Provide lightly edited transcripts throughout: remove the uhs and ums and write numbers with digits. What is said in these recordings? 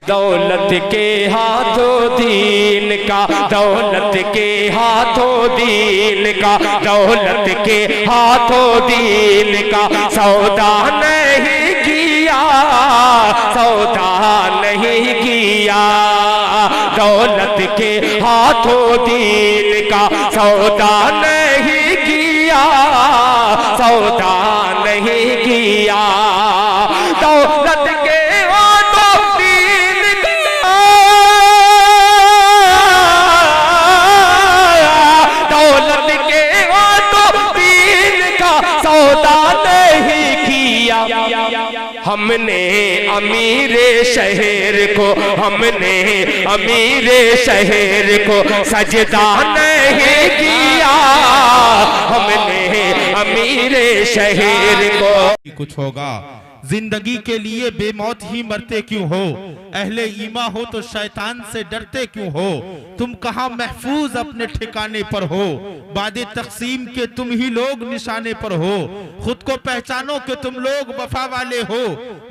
दौलत के हाथों दीन का, दौलत के हाथों दीन का, दौलत के हाथों दीन का सौदा नहीं किया, सौदा नहीं किया। दौलत के हाथों दीन का सौदा नहीं किया, सौदा नहीं किया। दौलत के हमने अमीर शहर को, हमने अमीर शहर को सजदा नहीं किया, हमने अमीर शहर को। कुछ होगा जिंदगी के लिए बेमौत ही मरते क्यों हो, अहले ईमा हो तो शैतान से डरते क्यों हो। तुम कहाँ महफूज अपने ठिकाने पर हो, बादे तकसीम के तुम ही लोग निशाने पर हो। खुद को पहचानो कि तुम लोग वफा वाले हो,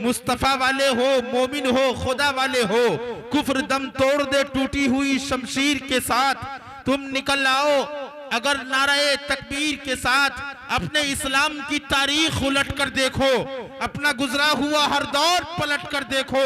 मुस्तफा वाले हो, मोमिन हो, खुदा वाले हो। कुफ्र दम तोड़ दे टूटी हुई शमशीर के साथ, तुम निकल आओ अगर नाराए तकबीर के साथ। अपने इस्लाम की तारीख उलट कर देखो, अपना गुजरा हुआ हर दौर पलट कर देखो।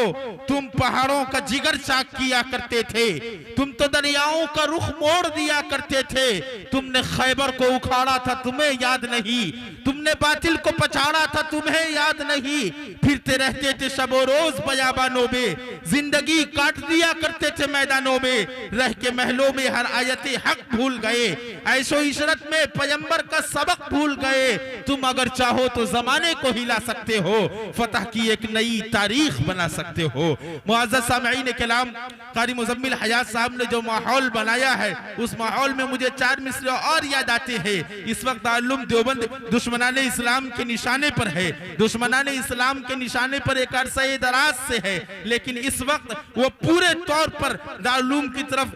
तुम पहाड़ों का जिगर चाक किया करते थे, तुम तो दरियाओं का रुख मोड़ दिया करते थे। तुमने खैबर को उखाड़ा था, तुम्हें याद नहीं। तुमने बातिल को पछाड़ा था, तुम्हें याद नहीं। फिरते रहते थे शबो रोज बयाबानों में, जिंदगी काट दिया करते थे मैदानों में। रह के महलों में हर आयत हक भूल गए, ऐशो इशरत में पैगंबर का सबक भूल गए। तुम अगर चाहो तो जमाने को हिला सकते हो, फतह की एक नई तारीख बना सकते हो। मुअज़्ज़ज़ सामिईन कलाम, कारी मुज़म्मिल हयात साहब ने जो माहौल बनाया है, उस माहौल में मुझे चार मिसरे और याद आते हैं। इस वक्त दारुल देवबंद दुश्मनाने इस्लाम के निशाने पर है, दुश्मनाने इस्लाम के निशाने पर एक अरसे दराज से है। लेकिन इस वक्त वो पूरे तौर पर दारुल की तरफ,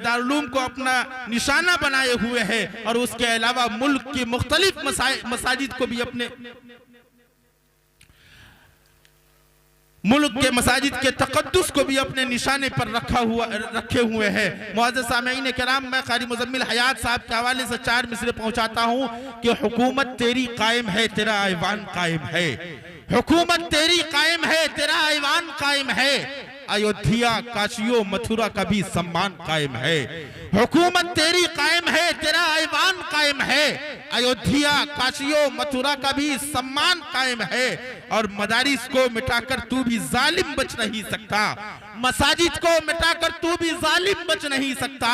दारुल को अपना निशाना बनाए हुए है। और उसके अलावा मुल्क की मुख्तलिफ मसाजिद को भी अपने, मुल्क के मसाजिद के तकद्दुस को भी अपने निशाने पर रखे हुए हैं। मुअज़्ज़ज़ सामिईन किराम, मैं कारी मुज़म्मिल हयात साहब के हवाले से चार मिसरे पहुंचाता हूं कि हुकूमत तेरी कायम है, तेरा ऐवान कायम है। हुकूमत तेरी कायम है, तेरा ऐवान कायम है। अयोध्या, काशियों, मथुरा का भी सम्मान कायम है। हुकूमत तेरी कायम है, तेरा ऐवान कायम है। अयोध्या, काशियों, मथुरा का भी सम्मान कायम है। और मदारिस को मिटाकर तू भी जालिम बच नहीं सकता, मसाजिद को मिटाकर तू भी जालिम बच नहीं सकता।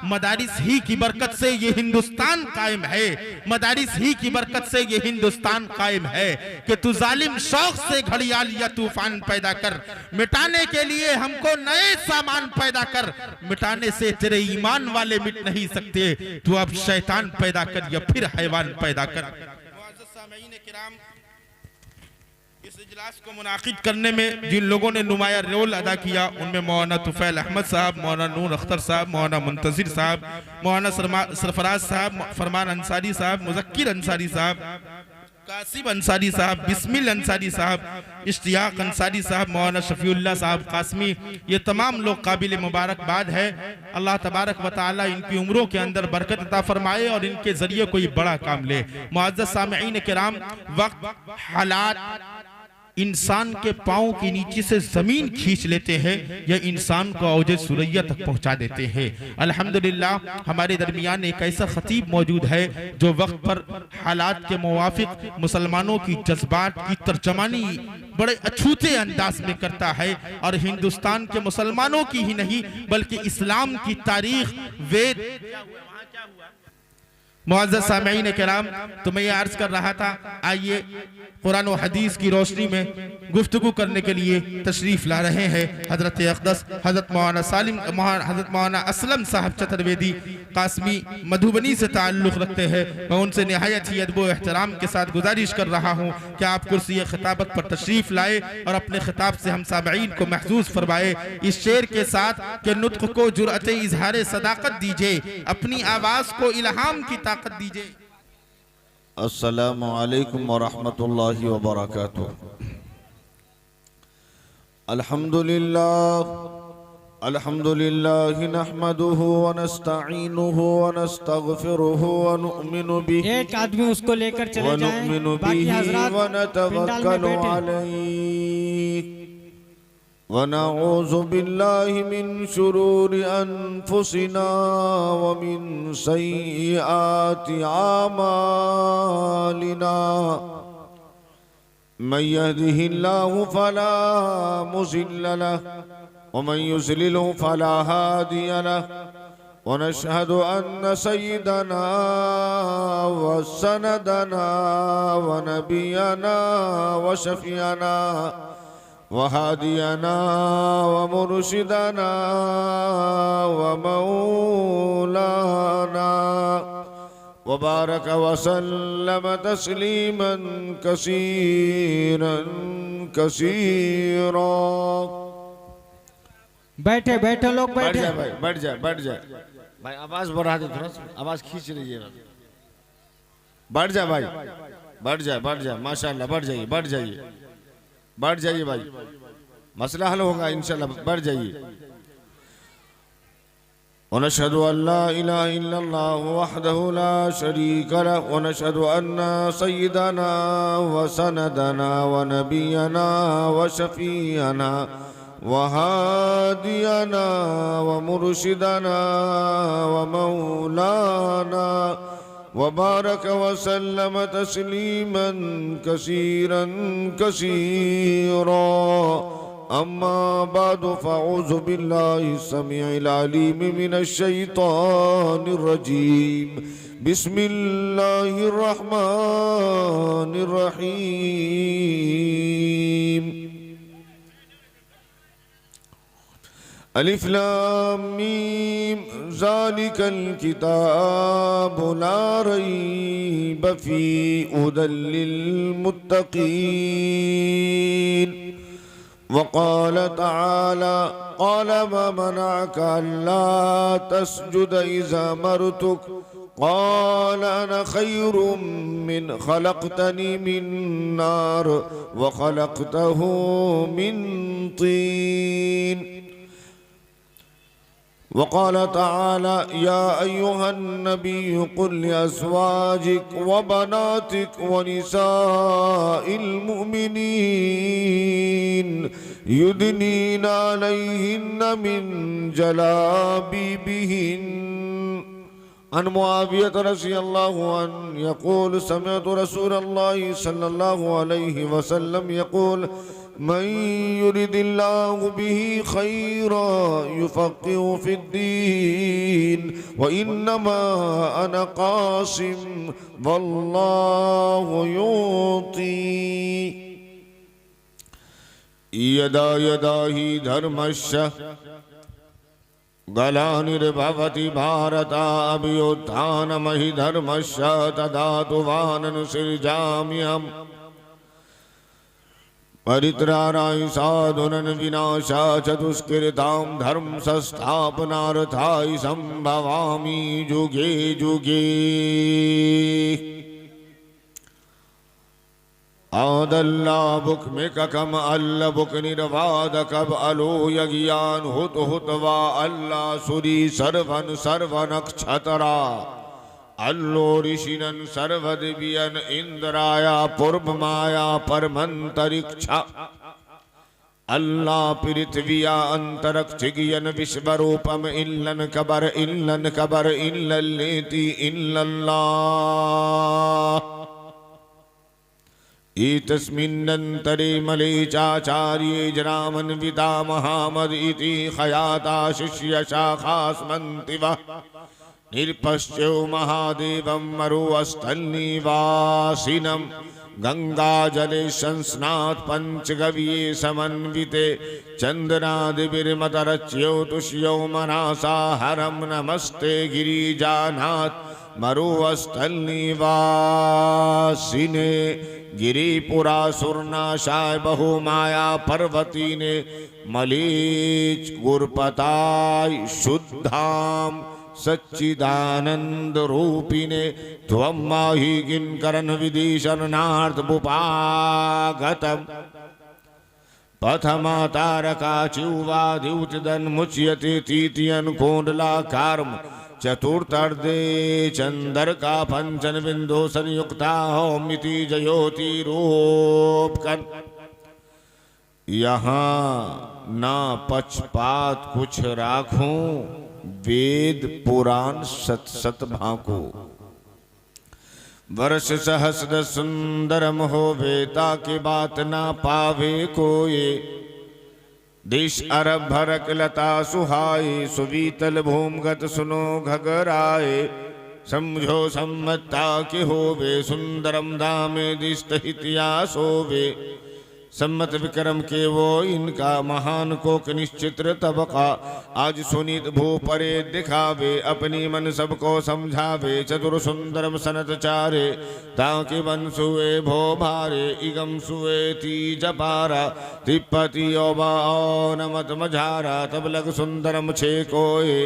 मदारिस ही की बरकत से ये हिंदुस्तान कायम है, मदारिस ही की बरकत से ये हिंदुस्तान कायम है। कि तू जालिम शौक से घड़ियाल या तूफान पैदा कर, मिटाने के लिए हमको नए सामान पैदा कर। मिटाने से तेरे ईमान वाले मिट नहीं सकते, तू अब शैतान पैदा कर या फिर हैवान पैदा कर। मुअज़्ज़ज़ सामिईन किराम, इस इजलास को मुनाकिद करने में जिन लोगों ने नुमाया रोल अदा किया, उनमें मौलाना तुफैल अहमद साहब, मौलाना नूर अख्तर साहब, मौलाना मुंतजिर साहब, मौलाना सरफराज साहब, फरमान अंसारी साहब, मुज़क्किर अंसारी साहब, कासिम अंसारी साहब, बिस्मिल अंसारी साहब, इश्तियाक अंसारी साहब, मौलाना शफीउल्लाह साहब कासमी, ये तमाम लोग काबिल मुबारकबाद है। अल्लाह तबारक व तआला इनकी उम्रों के अंदर बरकत अता फरमाए और इनके जरिए कोई बड़ा काम ले। मुअज़्ज़ज़ सामिईन किराम, वक्त, हालात इंसान के पाँव के नीचे से जमीन खींच लेते हैं या इंसान को औजे सुरैया तक पहुंचा देते हैं। अल्हम्दुलिल्लाह हमारे दरमियान एक ऐसा खतीब मौजूद है जो वक्त पर हालात के मुवाफिक मुसलमानों की जज्बात की तर्जमानी बड़े अछूते अंदाज में करता है और हिंदुस्तान के मुसलमानों की ही नहीं बल्कि इस्लाम की तारीख, वेद। मुअज़्ज़ज़ सामिईन किराम, तो मैं ये अर्ज कर रहा था, आइए कुरान और हदीस की रोशनी में गुफ्तगू करने के लिए तशरीफ ला रहे हैं हजरत अक़दस हजरत मौलाना सालिम, हजरत मौलाना असलम साहब चतुर्वेदी कासमी मधुबनी से ताल्लुक़ रखते हैं। मैं उनसे निहायत ही अदब व एहतराम के साथ गुजारिश कर रहा हूँ कि आप कुर्सी खिताबत पर तशरीफ लाए और अपने खिताब से हम सामईन को महसूस फरमाए। इस शेर के साथ के नुत्क़ को जुरअत इजहार सदाकत दीजिए, अपनी आवाज़ को इल्हाम की ताकत दीजिए। अस्सलामु अलैकुम व रहमतुल्लाहि व बरकातुहू। अल्हम्दुलिल्लाह नहमदुहु व नस्तईनुहु व नस्तगफिरुहु व नु'मिनु बिही एक आदमी उसको लेकर चले जाएं, वनु'मिनु बाकी बिही हजरात व नतवक्कलु बैठे। अलैहि व नऊज़ु बिल्लाहि मिन शुरूरि अनफुसिना व मिन सय्यिआति आमालिना मन यहदिहिल्लाहु फला मुज़िल्ल लहु व मन युज़लिलहु फला हादिय लहु व नशहदु अन्न सय्यिदना व सनदना व नबियना व शफीअना व हादियना व मुर्शिदना व मौलाना व बारक व सल्लम तस्लीमन कसीरन कसीरा। बैठे बैठे लोग बैठ बैठे। जाए भाई, बैठ जाए, बैठ जाए भाई, आवाज बढ़ा दे थोड़ा सा, आवाज खींच लीजिए। बैठ जाए भाई, बैठ जाए, बैठ जाए, माशाअल्लाह, बैठ जाइए, बैठ जाइए, बैठ जाइए भाई, मसला हल होगा इंशाअल्लाह, बैठ जाइए। वनशहदु अल्ला इलाहा इल्लल्लाह वहदहु ला शरीका लहु व नशहदु अन्न सय्यिदना व सनदना व नबियना व शफीअना व हादियना व मुर्शिदना व मौलाना व बारक व सल्लम तस्लीमन कसीरन कसीरा। अम्मा बादु फ़अऊज़ु बिल्लाहि समीइल अलीम मिनश शैतानिर रजीम। बिस्मिल्लाहिर रहमानिर रहीम। अलिफ लाम मीम ज़ालिकल किताबु ला रैब फ़ीहि हुदल लिल मुत्तक़ीन। वक़ाल तआला क़ाल मा मनअक अल्ला तस्जुद इज़ा अमरतुक क़ाल अना ख़ैरुम मिन ख़लक़तनी मिन नार व ख़लक़तहु मिन तीन। वक़ाल तआला या अय्युहन नबिय्यु क़ुल लिअज़वाजिक व बनातिक व निसाइल मुमिनीन युदनीना अलैहिन्न मिन जलाबिबिहिन। अन मुआवियत रज़ियल्लाहु अन्हु यक़ूल समिअतु रसूलल्लाहि सल्लल्लाहु अलैहि वसल्लम यक़ूल मन युरिदिल्लाहु बिही खैरा युफ़क़्क़िहु फ़िद्दीन व इन्नमा अना क़ासिम वल्लाहु युती। यदा यदा हि धर्मस्य गलानिर्भवति भारत अभ्युत्थानमहि धर्मस्य तदा तु वाननुसृजाम्यहम् परित्राणाय साधुनन् विनाशाय च दुष्कृतां धर्म संस्थापनार्थाय संभवामि जुगे जुगे। आदल्ला बुक में ककम अल्ला बुक निर्वाद कब अलो यज्ञान हुत हुतवा अल्ला सुरी सर्वन सर्वनक्षत्रा अल्लो ऋषिनन सर्वदिव्यन इंद्राया पूर्व माया परमंतरिक्षा अल्लाह पृथ्विया अंतरिक्षगियन विश्वरूपम इल्लन कबर इल्लल्लेति इल्लल्लाह। एतस्मिन्नन्तरे मले चाचार्ये जनामन्विता महामद इति खयाता शिष्य शाखास्मन्तिवः निरपश्यो महादेवं मरुस्थलनिवासिनं गंगाजले संस्नात पंचगव्ये समन्विते चंद्रादिभिर्मतरच्योतुष्यो मनासा हरं नमस्ते गिरिजानाथ मरुस्थलनिवासिने गिरिपुरासुरनाशाय बहुमाया पर्वतीने मलीच गुरपताय शुद्धाम सच्चिदानंद रूपिणे त्वं माहि किंकरन विदिशरणार्थ बुपागतम् पथमा तारका चिवाद्युतिदन मुच्यते तीतियन कोंडलाकारम चतुर्थर्धे चंद्रका पंचन बिंदु संयुक्ता होमिति जयोति रूपकन। यहाँ ना पक्षपात कुछ राखूं, वेद पुराण सत सत भांको। वर्ष सहस्र सुंदरम हो वेता की बात ना पावे कोई। देश अरब भरक लता सुहाए, सुवीतल भूमगत सुनो घगराए। समझो सम्मता के होवे, सुंदरम दामे दिष्ट हितिया सोवे। सम्मत विक्रम के वो इनका, महान कोक निश्चित्र तबका। आज सुनीत भू परे दिखावे, अपनी मन सबको समझावे। चतुर सुंदरम सनत चारे, ताकि बन सुए भो भारे। इगम सुए तीज पारा, तिप्पति ओबा नमत मझारा। तब लग सुंदरम छे कोए,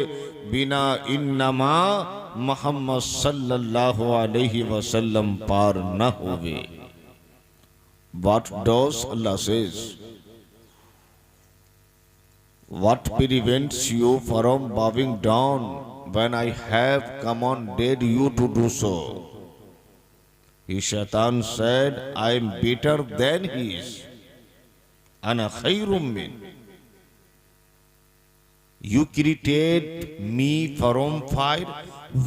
बिना इन्नमा मोहम्मद सल्लल्लाहु अलैहि वसल्लम पार न होवे। What does Allah says? What prevents you from bowing down when I have commanded you to do so? Shaitan said, I am better than he is. Ana khairum min. You created me from fire,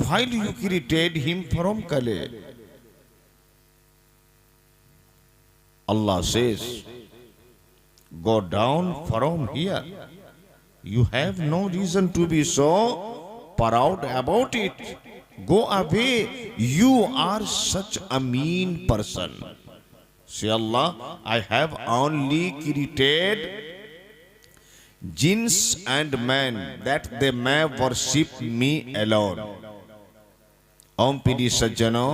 while you created him from clay. Allah says, go down from here. You have no reason to be so proud about it. Go away. You are such a mean person. Say Allah, I have only created jinns and men that they may worship me alone. ओम पीरी सज्जनों,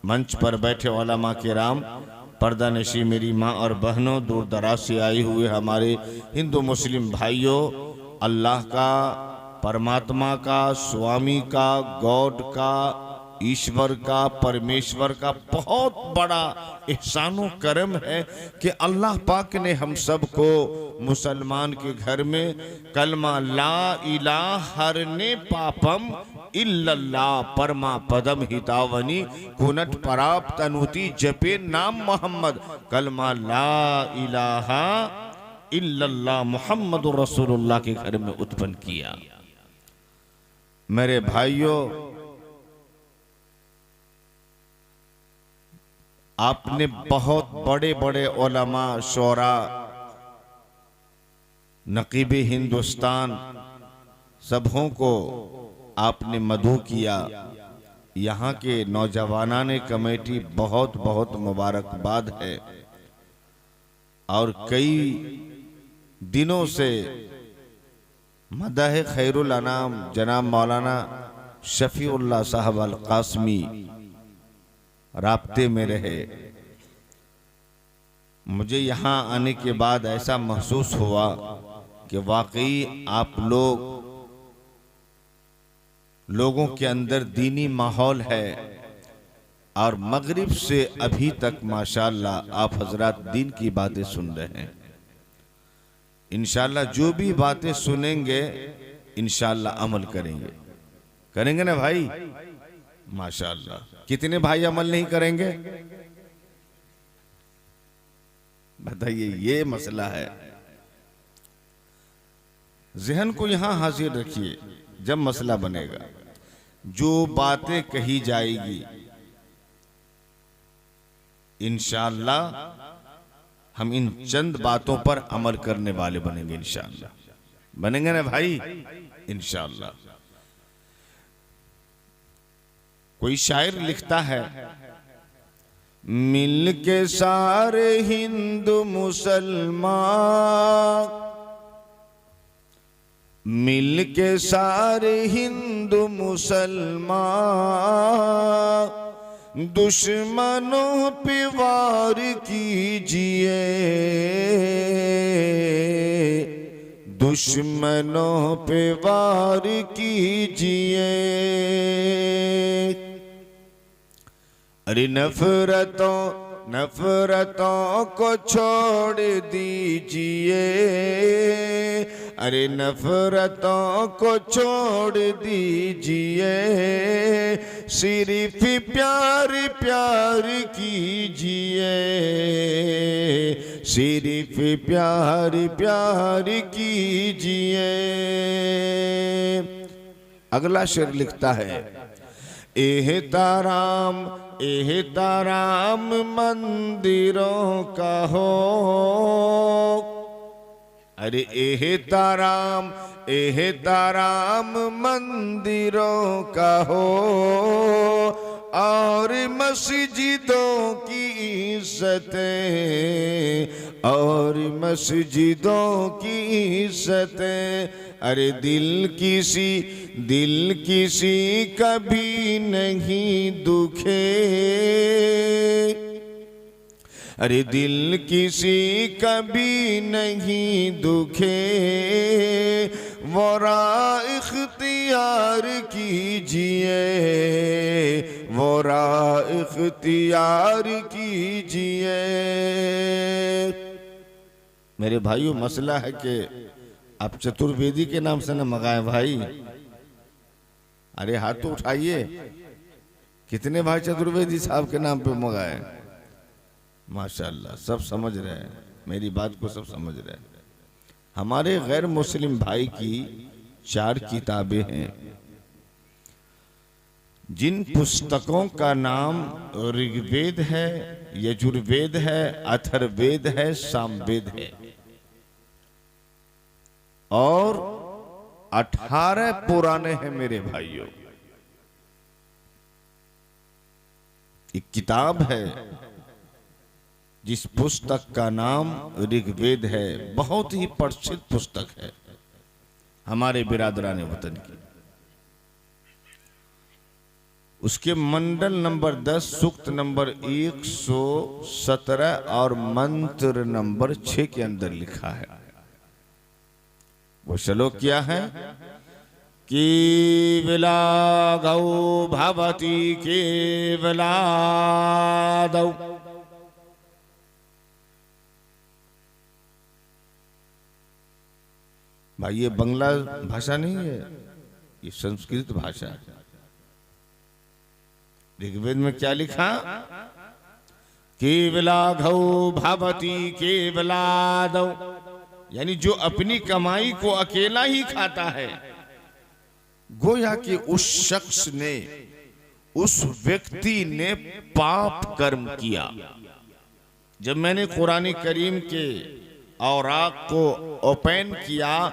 मंच पर बैठे ओलमा किराम, पर्दा नशी मेरी माँ और बहनों, दूर दराज से आए हुए हमारे हिंदू मुस्लिम भाइयों, अल्लाह का, परमात्मा का, स्वामी का, गॉड का, ईश्वर का, परमेश्वर का बहुत बड़ा एहसानो करम है कि अल्लाह पाक ने हम सबको मुसलमान के घर में कलमा ला इलाहा हरने पापम इल्लल्लाह परमा पदम हितावनी कुनट पराप्त अनुति जपे नाम मोहम्मद। कलमा ला इलाहा इल्लल्लाह मुहम्मद रसूलुल्लाह के घर में उत्पन्न किया। मेरे भाइयों, आपने बहुत बड़े बड़े उलमा, शोरा, नकीबे हिंदुस्तान सबों को आपने मधु किया। यहाँ के नौजवानाने कमेटी बहुत बहुत मुबारकबाद है। और कई दिनों से मदह खैरुल अनाम जनाब मौलाना शफीउल्लाह साहब अल कासमी राब्ते में रहे। मुझे यहाँ आने के बाद ऐसा महसूस हुआ कि वाकई आप लोगों के अंदर दीनी माहौल है और मगरिब से अभी तक माशाअल्लाह आप हजरात दीन की बातें सुन रहे हैं। इंशाअल्लाह जो भी बातें सुनेंगे इंशाअल्लाह अमल करेंगे ना भाई? माशाअल्लाह। कितने भाई अमल नहीं करेंगे बताइए, ये मसला है। जहन को यहां हाजिर रखिए, जब मसला बनेगा जो बातें कही जाएगी इंशाअल्लाह हम इन चंद बातों पर अमल करने वाले बनेंगे। इंशाअल्लाह बनेंगे ना भाई? इंशाअल्लाह। कोई शायर लिखता है, मिल के सारे हिंदू मुसलमान, मिल के सारे हिंदू मुसलमान दुश्मनों पे वार कीजिए, दुश्मनों पे वार कीजिए। अरे नफरतों नफरतों को छोड़ दीजिए, अरे नफरतों को छोड़ दीजिए, सिर्फ प्यार प्यार कीजिए, सिर्फ प्यार प्यार कीजिए। अगला शेर लिखता है, एहतराम एहतराम मंदिरों का हो, अरे एहतराम एहतराम मंदिरों का हो, और मस्जिदों की इज्जतें, और मस्जिदों की इज्जतें। अरे दिल किसी कभी नहीं दुखे, अरे दिल किसी कभी नहीं दुखे, वरा इख्तियार कीजिए, वरा इख्तियार कीजिए। मेरे भाइयों, मसला है कि आप चतुर्वेदी के नाम से न मंगाए भाई। अरे हाथ तो उठाइए, कितने भाई चतुर्वेदी साहब के नाम पे मंगाए? माशाल्लाह, सब समझ रहे हैं मेरी बात को, सब समझ रहे हैं। हमारे गैर मुस्लिम भाई की 4 किताबें हैं, जिन पुस्तकों का नाम ऋग्वेद है, यजुर्वेद है, अथर्ववेद है, सामवेद है, और 18 पुराने हैं मेरे भाइयों। एक किताब है जिस पुस्तक का नाम ऋग्वेद है, बहुत ही प्रसिद्ध पुस्तक है हमारे बिरादरान वतन की। उसके मंडल नंबर 10, सूक्त नंबर 117 और मंत्र नंबर 6 के अंदर लिखा है। वो श्लोक क्या है? केवला गौ भवती केवलादौ। भाई ये बंगला भाषा नहीं है, ये संस्कृत भाषा है। ऋग्वेद में क्या लिखा? केवला गौ भवती केवलादौ, यानी जो अपनी कमाई को अकेला ही खाता है। गोया कि उस शख्स ने, उस व्यक्ति ने पाप कर्म किया। जब मैंने कुरान करीम के औराक को ओपन किया,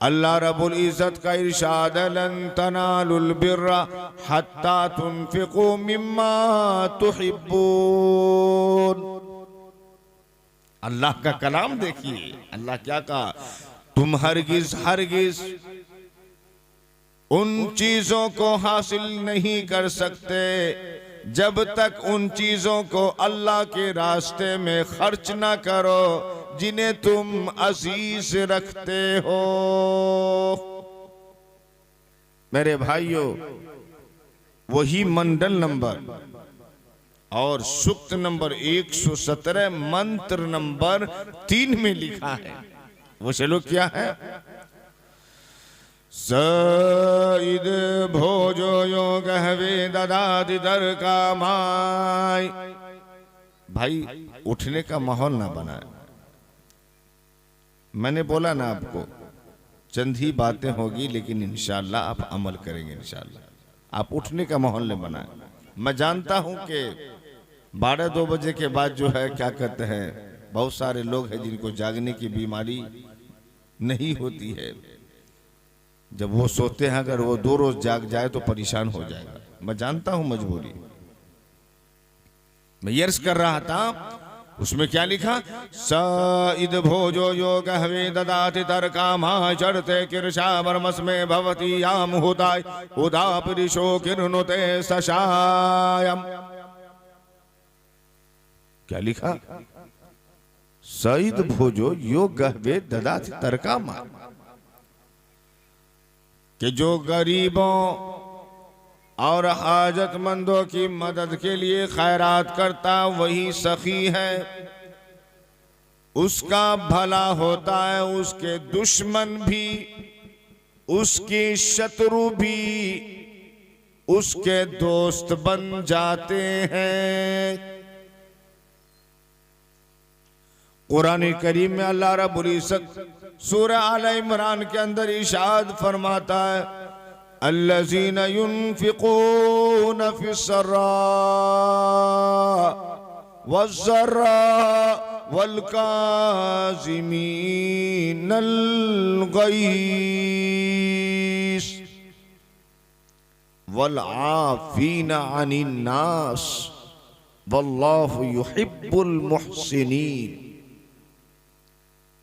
अल्लाह रब्बुल इज्जत का इरशाद, लन तनालुल बिर्रा हत्ता तुनफिकू मिम्मा तुहिब्बून। अल्लाह का कलाम देखिए, अल्लाह क्या कहा? तुम हरगिज हरगिज उन चीजों को हासिल नहीं कर सकते जब तक उन चीजों को अल्लाह के रास्ते में खर्च ना करो जिन्हें तुम अजीज रखते हो। मेरे भाइयों, वही मंडल नंबर और सूक्त नंबर 117 मंत्र नंबर 3 में लिखा है। वो श्लोक क्या है? सईद भोजो योग हवे ददाति दर का माय। भाई उठने का माहौल ना बनाए। मैंने बोला ना आपको, चंद ही बातें होगी, लेकिन इंशाअल्लाह आप अमल करेंगे इंशाअल्लाह। आप उठने का माहौल न बनाए। मैं जानता हूं कि 12-2 बजे के बाद जो है क्या कहते हैं, बहुत सारे लोग हैं जिनको जागने की बीमारी नहीं होती है। जब वो सोते हैं, अगर वो 2 रोज जाग जाए तो परेशान हो जाएगा। मैं जानता हूं मजबूरी। मैं यर्स कर रहा था, उसमें क्या लिखा? सईद भोजो योग हवे ददाति तर्कामा चढ़ते किरशा बरमस में भवती याम हुदाय उदा पुरुषो किरनुते सशायम। क्या लिखा? सईद भोजो योग हवे ददाति तर्कामा, कि जो गरीबों और हाजतमंदों की मदद के लिए खैरात करता वही सखी है। उसका भला होता है, उसके दुश्मन भी, उसके शत्रु भी उसके दोस्त बन जाते हैं। कुरान करीम में अल्लाह रब्बुल इज्जत सूरह आल इमरान के अंदर इरशाद फरमाता है, अल्लज़ीना युनफ़िक़ून फ़िस्सर्रा वज़्ज़र्रा वल्काज़िमीनल गैज़ वलआफ़ीना अनिन्नास वल्लाहु युहिब्बुल मुहसिनीन।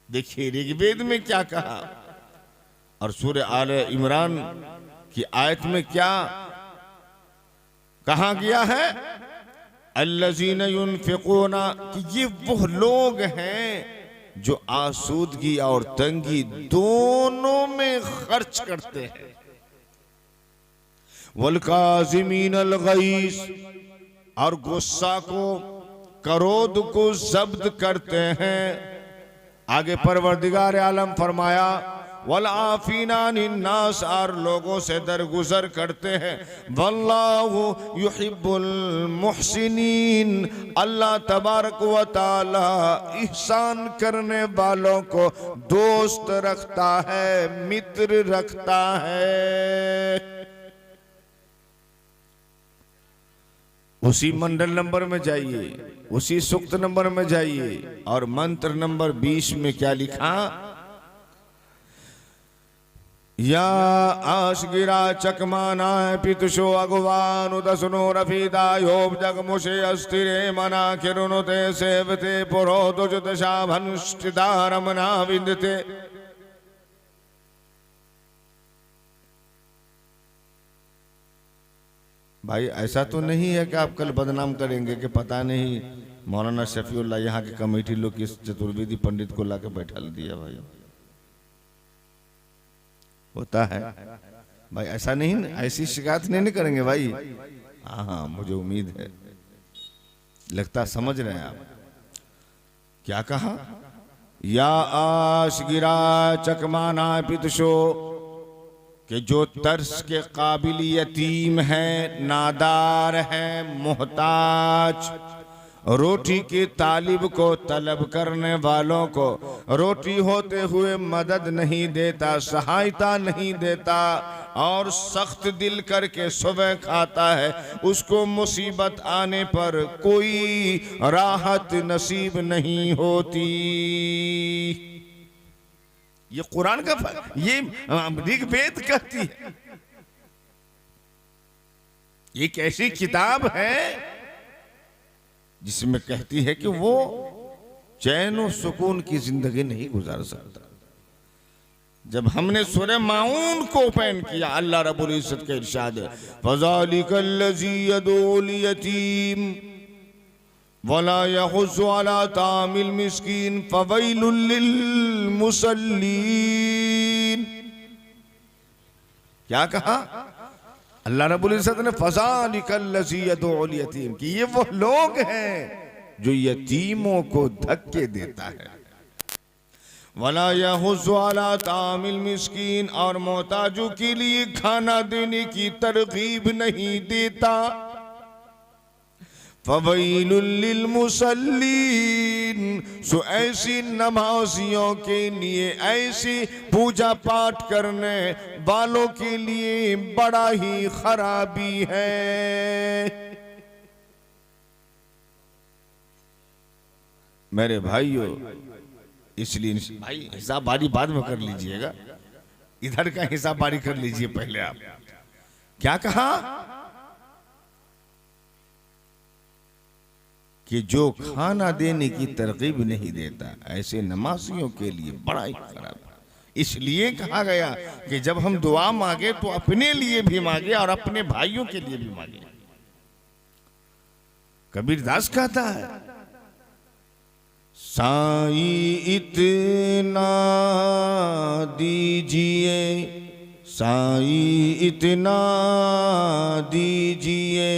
देखिए ऋग्वेद में क्या कहा और सूरह आल इमरान की आयत में क्या कहा गया है, अल्लज़ीना युनफ़िक़ूना, कि ये वो लोग हैं जो आसूदगी और तंगी दोनों में खर्च करते हैं। वल्काज़िमीनल गैज़, और गुस्सा को, क्रोध को जब्त करते हैं। आगे परवरदिगार आलम फरमाया, वलआफ़ीना अनिन्नास, और लोगों से दरगुजर करते हैं। वल्लाहु युहिब्बुल मुहसिनीन, अल्लाह तबारक व तआला ihसान करने वालों को दोस्त रखता है, मित्र रखता है। उसी मंडल नंबर में जाइए, उसी सूक्त नंबर में जाइए और मंत्र नंबर 20 में क्या लिखा, या आशगिरा चकमाना पितुषो अगवान उदसनो रफीदा योब जगमुषे अस्थिरे मना किरुनुते सेवते पुरो दुजुदशा भनुष्टिदारमना विन्दते। भाई ऐसा तो नहीं है कि आप कल बदनाम करेंगे कि पता नहीं मौलाना शफीउल्लाह यहाँ की कमेटी लोग किस चतुर्वेदी पंडित को लाकर बैठा दिया। भाई होता है भाई, ऐसा नहीं, ऐसी शिकायत नहीं करेंगे भाई। हाँ, मुझे उम्मीद है, लगता समझ रहे हैं आप। क्या कहा, या आशगिरा चकमाना पितुषो, कि जो तर्स के काबिल यतीम है, नादार है, मोहताज, रोटी के तालिब को, तलब करने वालों को रोटी होते हुए मदद नहीं देता, सहायता नहीं देता और सख्त दिल करके सुबह खाता है, उसको मुसीबत आने पर कोई राहत नसीब नहीं होती। ये कुरान का, ये ऋग्वेद कहती है। ये कैसी किताब है जिसमें कहती है कि वो चैन और सुकून की जिंदगी नहीं गुजार सकता। जब हमने सूरह माऊन को ओपन किया, अल्लाह रब्बुल इज्जत का इरशाद है, फज़ालिकल्लज़ी यदउल यतीम वला यहुज़्ज़ु अला तामिल मिस्कीन फवैलुल लिल मुसल्लीन। क्या कहा अल्लाह रब्बुल इज्जत ने, फज़ालिकल्लज़ी यदउल यतीम, कि ये वो लोग हैं जो यतीमों को धक्के देता है। वला यहुज़्ज़ु अला तामिल मिस्कीन, और मोहताजों के लिए खाना देने की तरगीब नहीं देता। फ़वैलुल लिल मुसल्लीन, सो ऐसी नमाजियों के लिए, ऐसी पूजा पाठ करने वालों के लिए बड़ा ही खराबी है। मेरे भाइयों, इसलिए भाई हिसाब बारी बाद में कर लीजिएगा, इधर का हिसाब बारी कर लीजिए पहले आप। क्या कहा कि जो खाना देने की तरकीब नहीं देता, ऐसे नमाजियों के लिए बड़ा ही खराब है। इसलिए कहा गया कि जब हम दुआ मांगे तो अपने लिए भी मांगे और अपने भाइयों के लिए भी मांगे। कबीरदास कहता है, साईं इतना दीजिए साईं इतना दीजिए।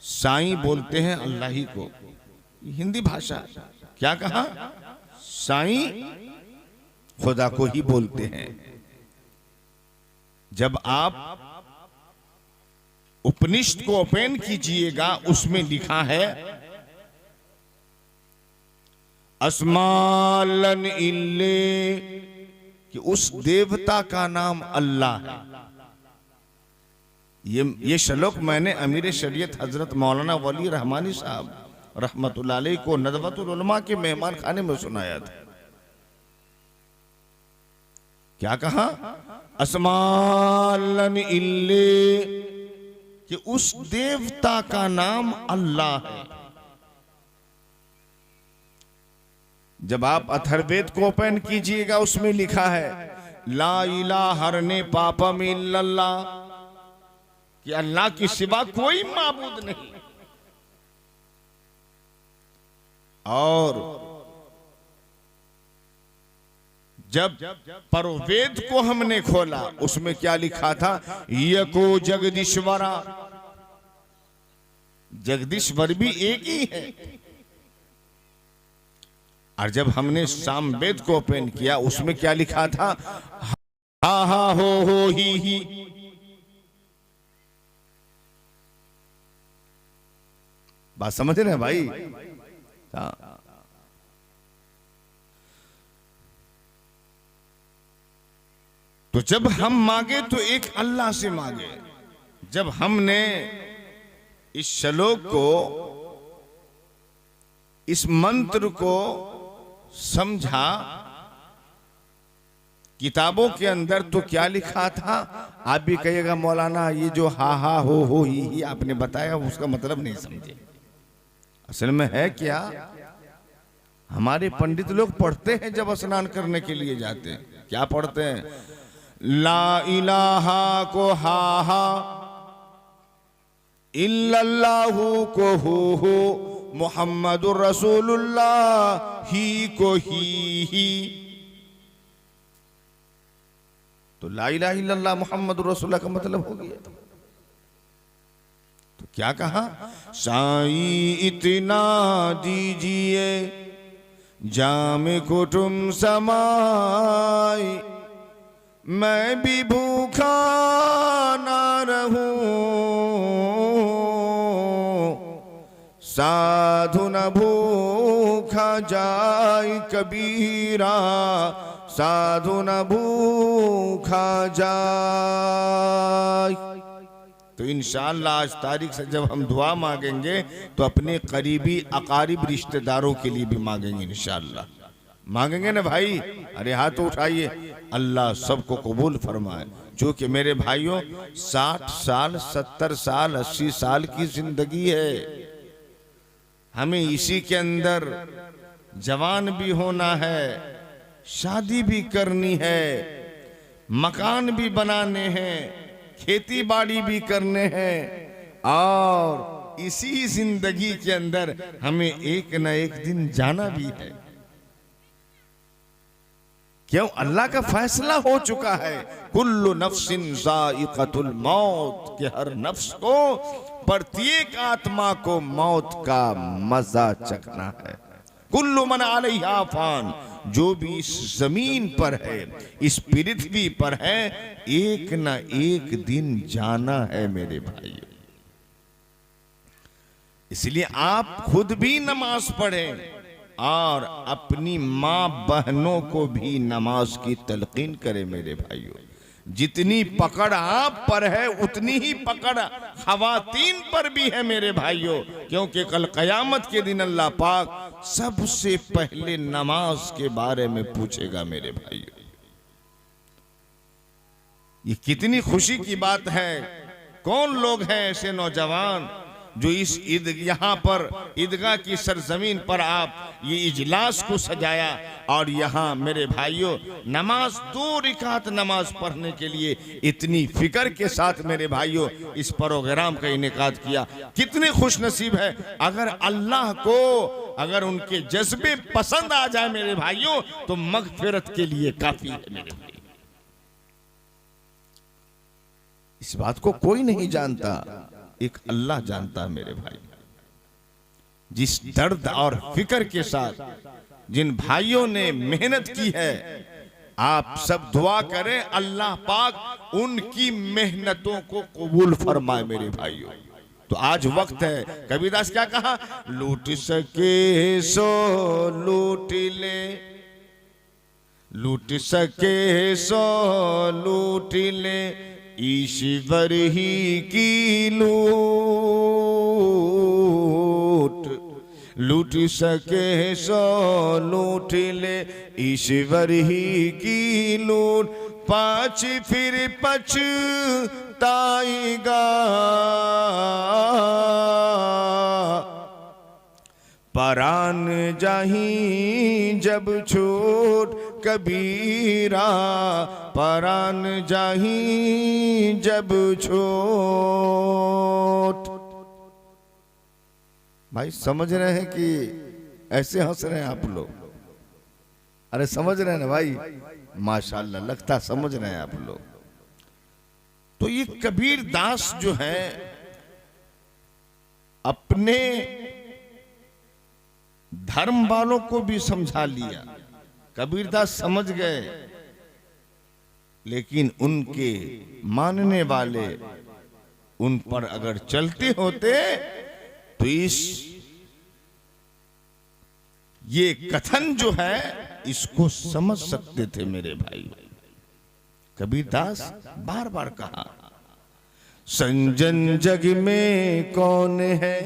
साईं बोलते हैं अल्लाह ही को, हिंदी भाषा। क्या कहा? साईं खुदा को ही बोलते हैं। जब आप उपनिषद को ओपन कीजिएगा, उसमें लिखा है अस्मालन इल्ले, कि उस देवता का नाम अल्लाह है। ये श्लोक मैंने अमीर शरीयत हजरत मौलाना वली रहमानी साहब रहमतुल्लाह अलैह को नदवतुल उलमा के मेहमान खाने में सुनाया था। क्या कहा? अस्मालन इल्ले, कि उस देवता का नाम अल्लाह है। जब आप अथर्ववेद को ओपन कीजिएगा, उसमें लिखा है ला इलाहा हरने पापम इल्लल्लाह, कि अल्लाह के सिवा कोई माबूद नहीं। और जब परवेद को हमने खोला, उसमें क्या लिखा था? यको जगदीश्वरा, जगदीश्वर भी एक ही है। और जब हमने सामवेद को ओपन किया, उसमें क्या लिखा था? हा हा हो ही। बात समझ रहे हैं भाई? तो जब हम मांगे तो एक अल्लाह से मांगे। जब हमने इस श्लोक को, इस मंत्र को समझा किताबों के अंदर, तो क्या लिखा था? आप भी कहिएगा मौलाना ये जो हा हा हो ही आपने बताया, उसका मतलब नहीं समझे। असल में है क्या, हमारे पंडित लोग पढ़ते हैं जब स्नान करने के लिए जाते हैं। क्या पढ़ते हैं? ला इलाहा को हा हा, इल्लल्लाहु को हो, मुहम्मदुर रसूलुल्लाह ही को ही। तो ला इलाहा इल्लल्लाह मुहम्मदुर रसूलुल्लाह का मतलब हो गया। तो क्या कहा? साईं इतना दीजिए, जामे कुटुम समाई, मैं भी भूखा ना रहूं, साधु न भूखा जाए कबीरा, साधु न भूखा जाए। तो इंशाअल्लाह आज तारीख से जब हम दुआ मांगेंगे, तो अपने करीबी अकारिब रिश्तेदारों के लिए भी मांगेंगे इंशाअल्लाह। मांगेंगे ना भाई? अरे हाथ उठाइए। अल्लाह सबको कबूल फरमाए। जो कि मेरे भाइयों 60 साल 70 साल 80 साल की जिंदगी है। हमें इसी के अंदर जवान भी होना है, शादी भी करनी है, मकान भी बनाने हैं, खेती बाड़ी भी करने हैं, और इसी जिंदगी के अंदर हमें एक न एक दिन जाना भी है। क्यों? अल्लाह का फैसला हो चुका है, कुल्लु नफ्सिन ज़ाइक़तुल मौत, कि हर नफ्स को, प्रत्येक आत्मा को मौत का मजा चखना है। कुल्लु मन अलैहा फान, जो भी इस जमीन पर है, इस पृथ्वी पर है, एक न एक दिन जाना है मेरे भाइयों। इसलिए आप खुद भी नमाज पढ़ें और अपनी माँ बहनों को भी नमाज की तलकीन करें मेरे भाइयों। जितनी पकड़ आप पर है, उतनी ही पकड़ खवातीन पर भी है मेरे भाइयों। क्योंकि कल कयामत के दिन अल्लाह पाक सबसे पहले नमाज के बारे में पूछेगा मेरे भाइयों। ये कितनी खुशी की बात है। कौन लोग हैं ऐसे नौजवान जो इस यहाँ पर ईदगाह की सरजमीन पर आप ये इजलास को सजाया, और यहाँ मेरे भाइयों नमाज 2 रिकात नमाज पढ़ने के लिए इतनी फिक्र के साथ मेरे भाइयों इस प्रोग्राम का इनेकाद किया। कितने खुश नसीब है। अगर अल्लाह को, अगर उनके जज्बे पसंद आ जाए मेरे भाइयों, तो मगफिरत के लिए काफी है मेरे भाई। इस बात को कोई नहीं जानता, एक अल्लाह जानता है मेरे भाई। जिस दर्द और फिक्र के साथ जिन भाइयों ने मेहनत की है, आप सब दुआ करें अल्लाह पाक उनकी मेहनतों को कबूल फरमाए मेरे भाइयों। तो आज वक्त है, कबीरदास क्या कहा, लूट सके सो लूट ले, लूट सके सो लूट ले, ईश्वर ही की लूट, लूट सके सो लूट ले, ईश्वर ही की लूट, पाँच फिर पछताएगा, परान जाही जब छूट कबीरा, परान जाही जब छूट। भाई समझ रहे हैं कि ऐसे हंस रहे हैं आप लोग? अरे समझ रहे हैं ना भाई, माशाल्लाह, लगता समझ रहे हैं आप लोग। तो ये कबीर दास जो है अपने धर्म वालों को भी समझा लिया, कबीरदास समझ गए, लेकिन उनके मानने वाले उन पर अगर चलते होते तो ये कथन जो है इसको समझ सकते थे मेरे भाई। कबीरदास बार बार कहा, संजन जग में कौन है,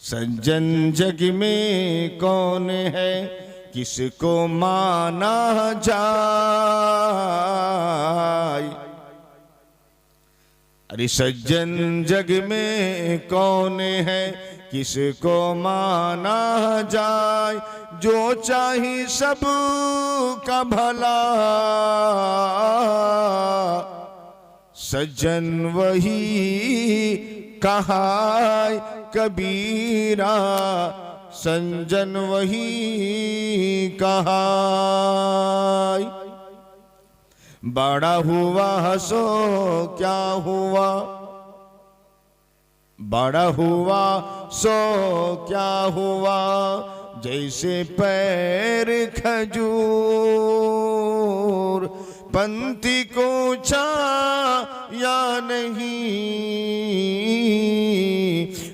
सज्जन जग में कौन है, किसको माना जाए, अरे सज्जन जग में कौन है, किसको माना जाए, जो चाहे सब का भला, सज्जन वही कहाय कबीरा, संजन वही कहाय। बड़ा हुआ सो क्या हुआ, बड़ा हुआ सो क्या हुआ, जैसे पैर खजूर, पंथी को छाया नहीं,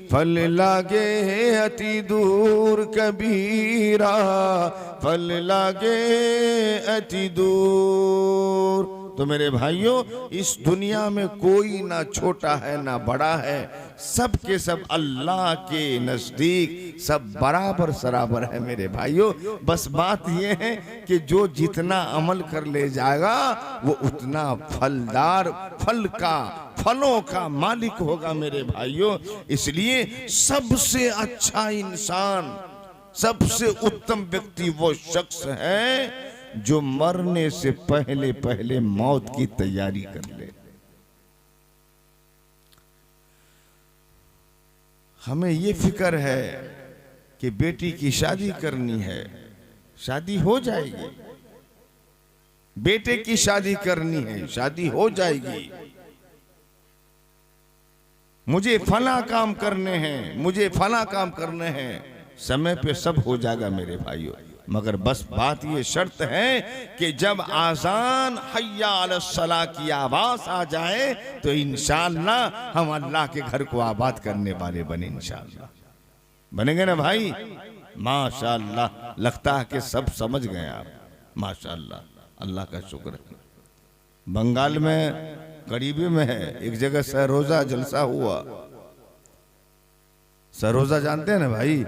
फल लागे अति दूर कबीरा, फल लागे अति दूर। तो मेरे भाइयों, इस दुनिया में कोई ना छोटा है ना बड़ा है, सब के सब अल्लाह के नजदीक सब बराबर सराबर है मेरे भाइयों। बस बात यह है कि जो जितना अमल कर ले जाएगा वो उतना फलदार फलों का मालिक होगा मेरे भाइयों। इसलिए सबसे अच्छा इंसान, सबसे उत्तम व्यक्ति वो शख्स है जो मरने से पहले पहले मौत की तैयारी कर ले। हमें ये फिक्र है कि बेटी की शादी करनी है, शादी हो जाएगी, बेटे की शादी करनी है, शादी हो जाएगी, मुझे फला काम करने हैं, मुझे फला काम करने हैं, समय पे सब हो जाएगा मेरे भाइयों। मगर बस बात ये शर्त है कि जब आज़ान हय्या अलस सलाह की आवाज आ जाए तो इंशाअल्लाह हम अल्लाह के घर को आबाद करने वाले बने, इंशाअल्लाह बनेंगे ना भाई। माशाअल्लाह, लगता है कि सब समझ गए आप, माशाअल्लाह, अल्लाह का शुक्र है। बंगाल में करीबी में है एक जगह सहरोजा जलसा हुआ। सहरोजा जानते हैं ना भाई,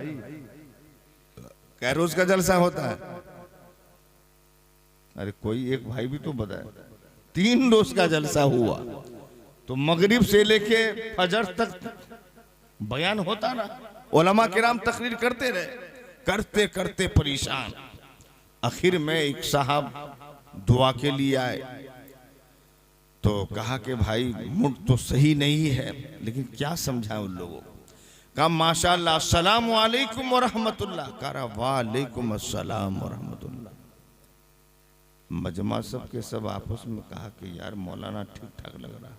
कै रोज का जलसा होता है? अरे कोई एक भाई भी तो बताए। 3 रोज का जलसा हुआ। तो मगरिब से लेके फजर तक बयान होता ना, उलमा किराम तकरीर करते रहे, करते करते परेशान। आखिर में एक साहब दुआ के लिए आए तो कहा कि भाई मूड तो सही नहीं है, लेकिन क्या समझाएं उन लोगों को। कहा माशाअल्लाह अस्सलामु अलैकुम व रहमतुल्लाह, कहा वालेकुम अस्सलाम व रहमतुल्लाह। मजमा सब के सब आपस में कहा कि यार मौलाना ठीक ठाक लग रहा।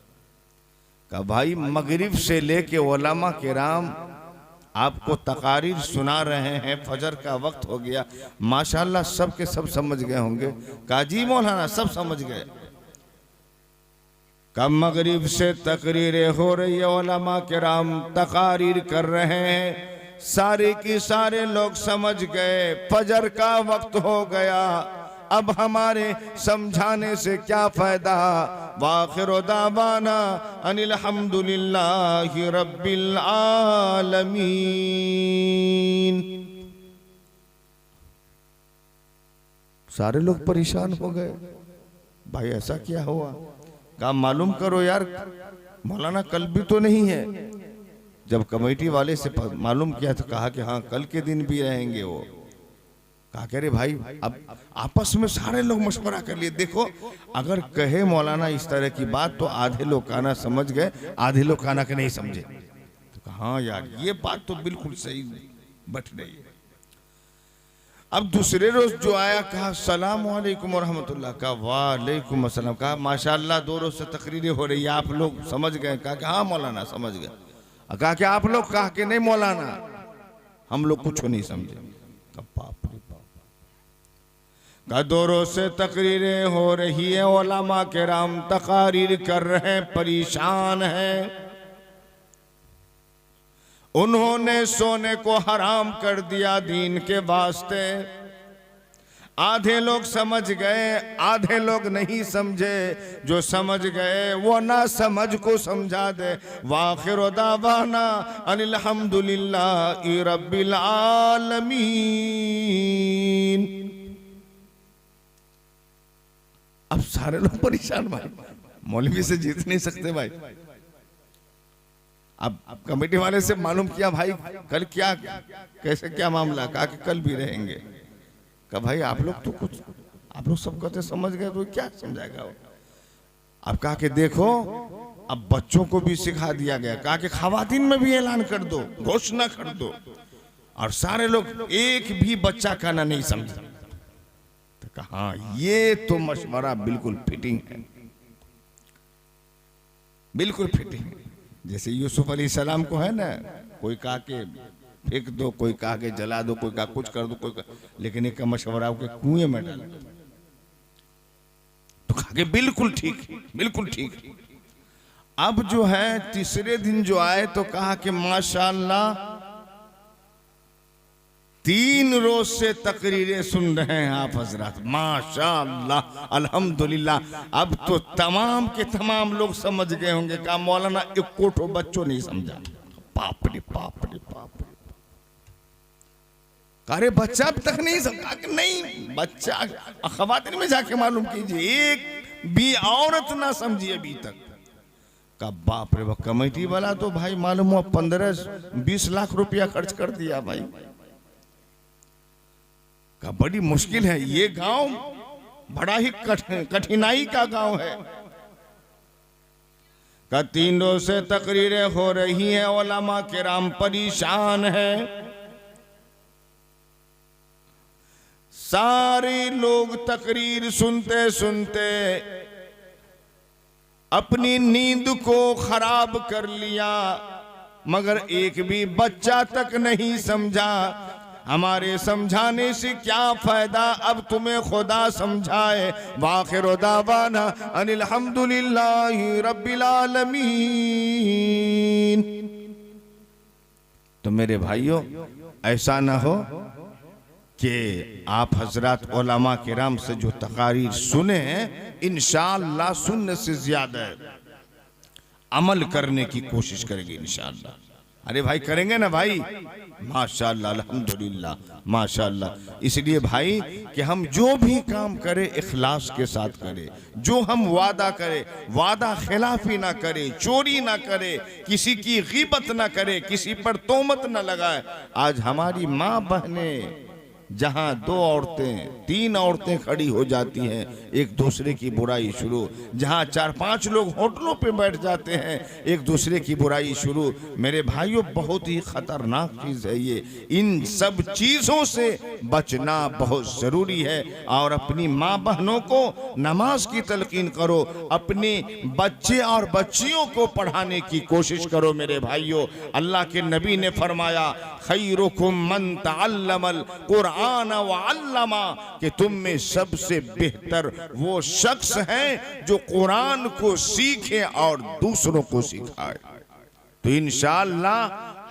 कहा भाई मगरिब से लेके उलमा किराम आपको तकारीर सुना रहे हैं, फजर का वक्त हो गया, माशाल्लाह सब के सब समझ गए होंगे। कहा जी मौलाना सब समझ गए। कब मगरिब से तकरीरें हो रही है, उलमा किराम तकारीर कर रहे हैं, सारे की सारे लोग समझ गए फजर का वक्त हो गया, अब हमारे समझाने से क्या फायदा। वाखिर दावाना अनिल हम्दुलिल्लाहि रब्बिल आलमीन। सारे लोग परेशान हो गए, भाई ऐसा क्या हुआ। कहा मालूम करो यार, मौलाना कल भी तो नहीं है। जब कमेटी वाले से मालूम किया तो कहा कि हाँ कल के दिन भी रहेंगे वो। कहा कह रहे भाई अब आपस में सारे लोग मशवरा कर लिए, देखो अगर कहे मौलाना इस तरह की बात तो आधे लोग काना समझ गए, आधे लोग काना के नहीं समझे। तो कहा हाँ यार ये बात तो बिल्कुल सही बैठ रही है। अब दूसरे रोज जो आया कहा सलाम वालेकुम रहमतुल्लाह, कहा वालेकुम अस्सलाम, कहा माशाल्लाह 2 रोज से तकरीरें हो रही है, आप लोग समझ गए। कहा कि हाँ मौलाना समझ गए। कहा कि आप लोग, कहा कि नहीं मौलाना हम लोग कुछ नहीं समझे। बाप रे बाप। कहा 2 रोज से तकरीरें हो रही है, उलमा किराम तकारीर कर रहे हैं, परेशान हैं, उन्होंने सोने को हराम कर दिया दीन के वास्ते। आधे लोग समझ गए, आधे लोग नहीं समझे, जो समझ गए वो ना समझ को समझा दे। वाखिर दावाना अनिल हम्दुलिल्लाहि रब्बिल आलमीन। अब सारे लोग परेशान, भाई मौलवी से जीत नहीं सकते भाई। अब कमेटी वाले से मालूम किया भाई कल क्या कैसे क्या मामला। कहा कि कल भी रहेंगे। कहा भाई आप लोग तो कुछ, आप लोग सब कहते समझ गए तो क्या समझाएगा वो। अब कहा कि देखो अब बच्चों को भी सिखा दिया गया। कहा कि खवातीन में भी ऐलान कर दो, घोषणा कर दो, और सारे लोग, एक भी बच्चा कहना नहीं समझा। तो कहा ये तो मशवरा बिल्कुल फिटिंग है, बिल्कुल फिटिंग है। जैसे यूसुफ अलैहिस्सलाम को है ना, कोई कहा के फेंक दो, कोई कहा के जला दो, कोई कहा कुछ कर दो, कोई लेकिन एक का मशवरा के कुएं में डाल दो। तो कहा के बिल्कुल ठीक, बिल्कुल ठीक। अब जो है तीसरे दिन जो आए तो कहा कि माशाअल्लाह 3 रोज से तकरीरें सुन रहे हैं आप हजरात, माशाअल्लाह अल्हम्दुलिल्लाह। अब तो तमाम के तमाम लोग समझ गए होंगे। कहा मौलाना एक कोठो बच्चों नहीं समझा। बाप रे बाप रे बाप रे। अरे बच्चा अब तक नहीं समझा। कि नहीं बच्चा, खवातीन में जाके मालूम कीजिए, एक भी औरत ना समझी अभी तक। का बाप रे बाप। कमेटी वाला तो भाई मालूम हुआ 15-20 लाख रुपया खर्च कर दिया भाई। का बड़ी मुश्किल है, ये गांव बड़ा ही कठिनाई का गांव है। का 3 रोज से तकरीरें हो रही हैं, उलमा किराम परेशान हैं, सारे लोग तकरीर सुनते सुनते अपनी नींद को खराब कर लिया, मगर एक भी बच्चा तक नहीं समझा। हमारे समझाने से क्या फायदा, अब तुम्हें खुदा समझाए। वाखिर दावाना अनिल हम्दुलिल्लाहि रब्बिल आलमीन। तो मेरे भाइयों ऐसा ना हो कि आप हजरत उलमा किराम से जो तकारीर सुने, इंशाअल्लाह सुनने से ज्यादा अमल करने की कोशिश करेंगे इंशाअल्लाह। अरे भाई करेंगे ना भाई, माशाअल्लाह अल्हम्दुलिल्लाह माशाअल्लाह। इसलिए भाई कि हम जो भी काम करें इखलास के साथ करें, जो हम वादा करें वादा खिलाफी ना करें, चोरी ना करें, किसी की गीबत ना करें, किसी पर तोहमत ना लगाए। आज हमारी माँ बहनें जहां दो औरतें, तीन औरतें खड़ी हो जाती हैं, एक दूसरे की बुराई शुरू। जहां 4-5 लोग होटलों पे बैठ जाते हैं, एक दूसरे की बुराई शुरू। मेरे भाइयों, बहुत ही खतरनाक चीज है ये। इन सब चीजों से बचना बहुत जरूरी है। और अपनी माँ बहनों को नमाज की तलकीन करो, अपने बच्चे और बच्चियों को पढ़ाने की कोशिश करो। मेरे भाइयों, अल्लाह के नबी ने फरमाया, खैरुकुम मन तअल्लमल कुरान व अल्लमा, कि तुम में सबसे बेहतर वो शख्स है जो कुरान को सीखे और दूसरों को सिखाए। तो इंशाअल्लाह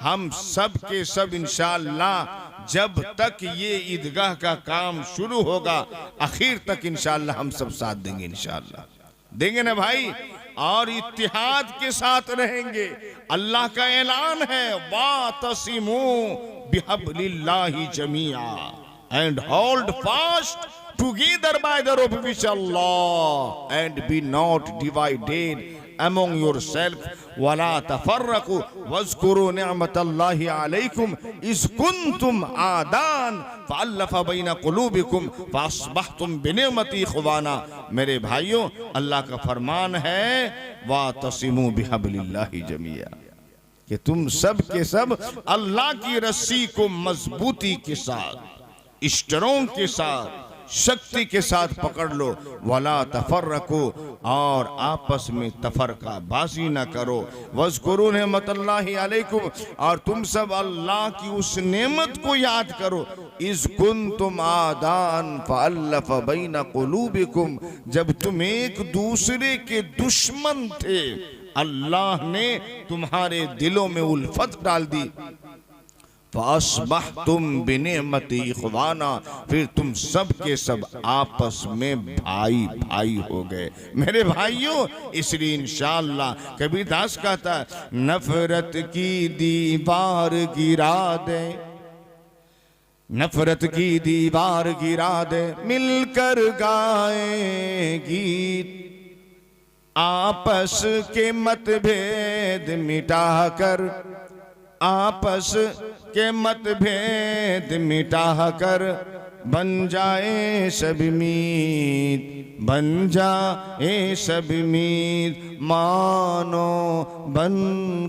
हम सब के सब इंशाअल्लाह जब तक ये ईदगाह का काम शुरू होगा, आखिर तक इंशाअल्लाह हम सब साथ देंगे। इंशाअल्लाह देंगे ना भाई, और इत्तिहाद के साथ रहेंगे। अल्लाह का ऐलान है, वातसिमू बिहब्लिल्लाहि जमीआ and hold fast together by the rope of Allah and be not divided among yourself wala tafarraqu wazkuru ni'matallahi alaykum iz kuntum aadan fa'alafa bayna qulubikum fasbahtum bi ni'mati ikhwana। मेरे भाइयों, अल्लाह का फरमान है, वातसिमू बिहब्लिल्लाहि जमीआ, कि तुम सब के सब अल्लाह की रस्सी को मजबूती के साथ, स्ट्रॉन्ग के साथ, शक्ति के साथ पकड़ लो। वला तफर्रकू, और आपस में तफरका बाजी न करो। वज़कुरू निअमतल्लाहि अलैकुम, और तुम सब अल्लाह की उस नेमत को याद करो। इज़ कुंतुम आदान फ़अल्लफ़ बैन क़ुलूबिकुम, जब तुम एक दूसरे के दुश्मन थे, अल्लाह ने तुम्हारे दिलों में उल्फत डाल दी। फ़अस्बहतुम बिनिअमति इख़वाना, फिर तुम सब के सब आपस में भाई भाई हो गए। मेरे भाइयों, इसलिए इंशाअल्लाह कबीरदास कहता है, नफरत की दीवार गिरा दे, नफरत की दीवार गिरा दे, मिलकर गाए गीत, आपस के मतभेद मिटा कर, आपस के मतभेद मिटा कर, बन जाए सब मीत, बन जाए सब मीत, मानो बन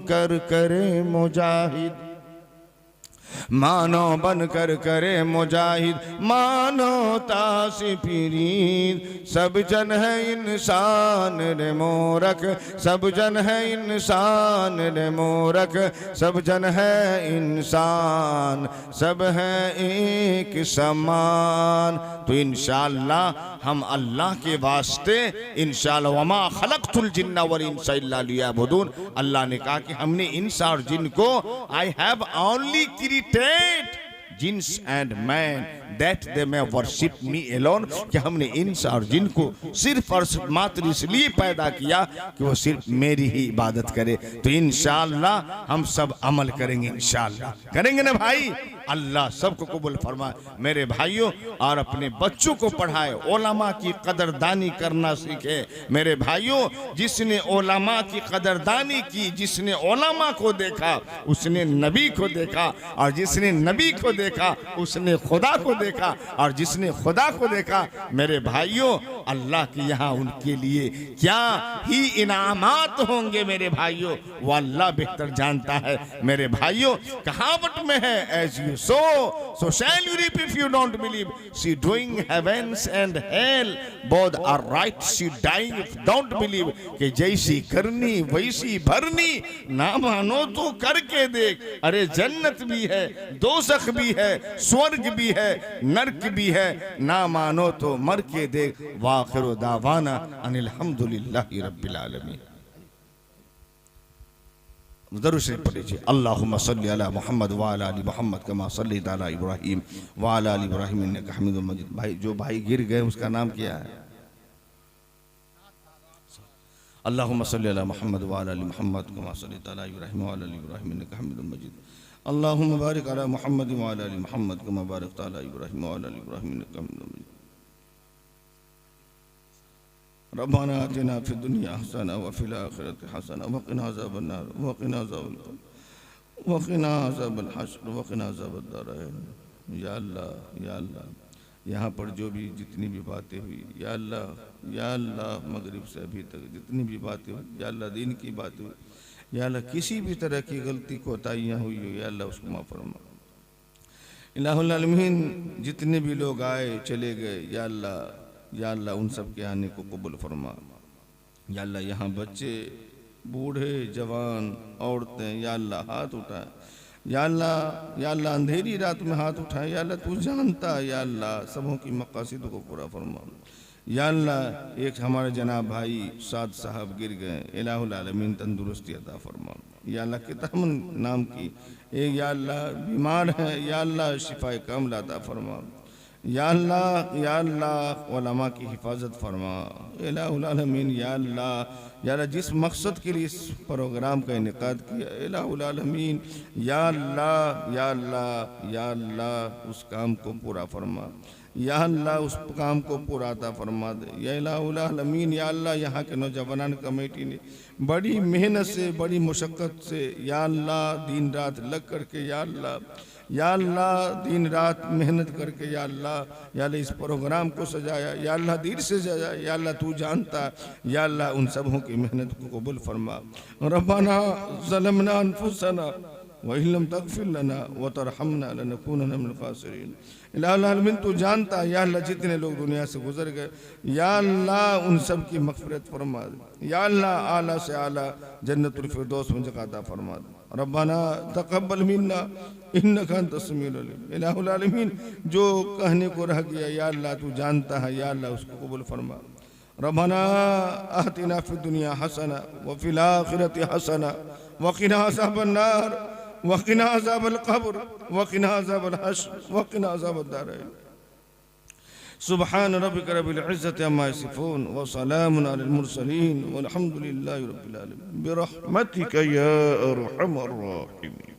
कर करे मुजाहिद, मानो बन कर करे मुजाहिद, मानो तासिफीरीन, सब जन है इंसान रे मोरख, सब जन है इंसान रे मोरख, सब जन है इंसान, सब है एक समान। तो इंशाअल्लाह हम अल्लाह के वास्ते इंशाअल्लाह, वमा खलक़तुल जिन्ना वल इंसा इल्ला लियअबुदून, अल्लाह ने कहा कि हमने इंसा और जिन को, I have only created jinns and man that they may worship me alone, कि हमने इंसा और जिन को सिर्फ और मात्र इसलिए पैदा किया कि वो सिर्फ मेरी ही इबादत करे। तो इंशाअल्लाह हम सब अमल करेंगे, इंशाअल्लाह करेंगे ना भाई। अल्लाह सबको कबूल फरमाए। मेरे भाइयों, और अपने बच्चों को पढ़ाए, उलमा की कदरदानी करना सीखे। मेरे भाइयों, जिसने उलमा की कदरदानी की, जिसने उलमा को देखा उसने नबी को देखा, और जिसने नबी को देखा उसने खुदा को देखा, और जिसने खुदा को देखा, मेरे भाइयों, अल्लाह के यहाँ उनके लिए क्या ही इनामात होंगे। मेरे भाइयों, वो अल्लाह बेहतर जानता है। मेरे भाइयों, कहावत में है, as you so shall you reap if you don't believe. She doing heavens and hell both are right, she dying if don't believe, कि जैसी करनी वैसी भरनी, ना मानो तो करके देख। अरे जन्नत भी है, दोज़ख भी है, स्वर्ग भी है, नरक भी है, ना मानो तो मर के देख। वाखिरु दावाना अनिल हम्दुलिल्लाहि रब्बिल आलमीन। दरूद शरीफ पढ़ लीजिए। अल्लाहुम्मा सल्लि अला मुहम्मद व अला आलि मुहम्मद कमा सल्लैता अला इब्राहीम व अला आलि इब्राहीम इन्नका हमीदुम मजीद। भाई, जो भाई गिर गए उसका नाम क्या है? अल्लाहुम्मा सल्लि अला मुहम्मद व अला आलि मुहम्मद कमा सल्लैता अला इब्राहीम व अला आलि इब्राहीम इन्नका हमीदुम मजीद। अल्लाहुम्मा बारिक अला मुहम्मद व अला आलि मुहम्मद कमा बारकता अला इब्राहीम व अला आलि इब्राहीम इन्नका हमीदुम मजीद। रब्बाना आतिना फिद दुनिया हसना व फिल आखिरति हसना व क़िना अज़ाबन नार व क़िना अज़ाबल हश्र व क़िना अज़ाबद दारैन या अल्लाह या अल्लाह, यहाँ पर जो भी जितनी भी बातें हुई या अल्लाह मगरिब से अभी तक जितनी भी बातें हुई या अल्लाह, दीन की बातें हुई या अल्लाह, किसी भी तरह की गलती कोताहियाँ हुई हो या अल्लाह उसको माफ़ फरमा। इलाहुल आलमीन जितने भी लोग आए चले गए या अल्लाह उन सब के आने को कबूल फरमा। या अल्लाह यहाँ बच्चे बूढ़े जवान औरतें या अल्लाह हाथ उठाए या अल्लाह अंधेरी रात में हाथ उठाए या अल्लाह तू जानता या अल्लाह सबों की मकासिद को पूरा फरमा। या अल्लाह एक हमारे जनाब भाई साद साहब गिर गए, इलाहुल आलमीन तंदुरुस्ती अता फरमा। या अल्लाह कितामन नाम की एक या अल्लाह बीमार है या अल्लाह शिफाए कामिल अता फरमा। या अल्लाह उलमा की हिफाजत फरमा। इलाहुल आलमीन या अल्लाह जिस मकसद के लिए इस प्रोग्राम का इनेकाद किया इलाहुल आलमीन या अल्लाह उस काम को पूरा फरमा। या अल्लाह उस काम को पूरा अता फरमा दे। या इलाहुल आलमीन या अल्लाह यहाँ के नौजवान कमेटी ने बड़ी मेहनत से बड़ी मुशक्क़त से या अल्लाह दिन रात लग करके या अल्लाह दिन रात मेहनत करके या अल्लाह इस प्रोग्राम को सजाया या अल्लाह दिल से सजाया या अल्लाह तू जानता या अल्लाह उन सबों की मेहनत को कबूल फरमा। रब्बाना ज़लमना अनफुसना व इल्लम तग़फिर लना व तरहमना लनकूनन्ना मिनल ख़ासिरीन। इलाहुल आलमीन तू जानता या अल्लाह जितने लोग दुनिया से गुजर गए या अल्लाह उन सब की मग़फ़िरत फरमा दे। या अल्लाह आला से आला जन्नतुल फ़िरदौस में जगह अता फरमा दे। रब्बाना तक़ब्बल मिन्ना इन्नका अंतस समीउल अलीम। इलाहुल आलमीन जो कहने को रह गया या अल्लाह तू जानता है या अल्लाह उसको कबूल फरमा। रब्बाना आतिना फिद दुनिया हसना व फिल आखिरति हसना व क़िना अज़ाबन नार व क़िना अज़ाबल क़ब्र व क़िना अज़ाबल हश्र व क़िना अज़ाबद दारैन। सुब्हान रब्बिका रब्बिल इज़्ज़ति अम्मा यसिफून व सलामुन अलल मुरसलीन वल्हम्दुलिल्लाहि रब्बिल आलमीन बिरहमतिका या अरहमर राहिमीन।